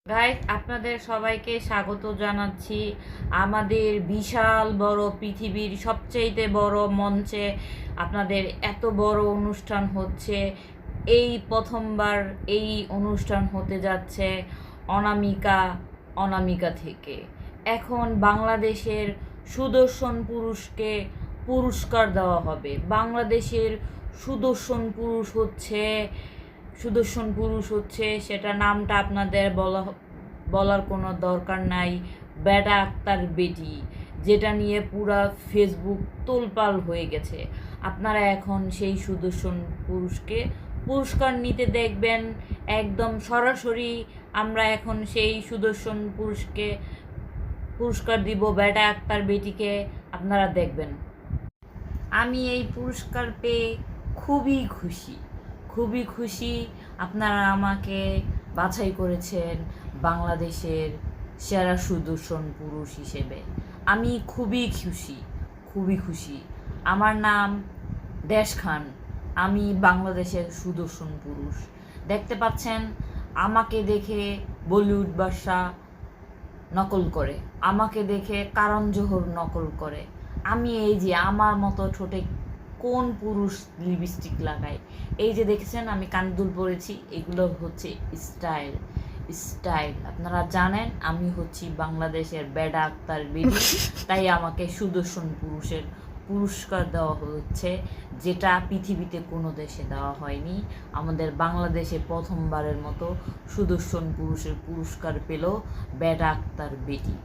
Guys, আপনাদের সবাইকে স্বাগত জানাচ্ছি আমাদের বিশাল বড় পৃথিবীর সবচেয়ে বড় মঞ্চে। আপনাদের এত বড় অনুষ্ঠান হচ্ছে, এই প্রথমবার এই অনুষ্ঠান হতে যাচ্ছে অনামিকা অনামিকা থেকে। এখন বাংলাদেশের সুদর্শন পুরুষকে পুরস্কার দেওয়া হবে। বাংলাদেশের সুদর্শন পুরুষ হচ্ছে সেটা নামটা আপনাদের বলার কোনো দরকার নাই, বেটা আক্তার বেটি, যেটা নিয়ে পুরা ফেসবুক তোলপাল হয়ে গেছে। আপনারা এখন সেই সুদর্শন পুরুষকে পুরস্কার নিতে দেখবেন, একদম সরাসরি। আমরা এখন সেই সুদর্শন পুরুষকে পুরস্কার দিব, বেটা আক্তার বেটিকে আপনারা দেখবেন। আমি এই পুরস্কার পেয়ে খুবই খুশি। আপনারা আমাকে বাছাই করেছেন বাংলাদেশের সেরা সুদর্শন পুরুষ হিসেবে। আমি খুবই খুশি। আমার নাম দেশ খান, আমি বাংলাদেশের সুদর্শন পুরুষ। দেখতে পাচ্ছেন, আমাকে দেখে বলিউড বাদশা নকল করে, আমাকে দেখে কারণ জোহর নকল করে। আমি এই যে আমার মতো ঠোঁটে কোন পুরুষ লিপস্টিক লাগায়? এই যে দেখেছেন আমি কানদুল পরেছি, এগুলো হচ্ছে স্টাইল। আপনারা জানেন আমি হচ্ছি বাংলাদেশের বেডা আক্তার বেডি, তাই আমাকে সুদর্শন পুরুষের পুরস্কার দেওয়া হচ্ছে, যেটা পৃথিবীতে কোনো দেশে দেওয়া হয়নি। আমাদের বাংলাদেশে প্রথমবারের মতো সুদর্শন পুরুষের পুরস্কার পেল বেডা আক্তার বেটি।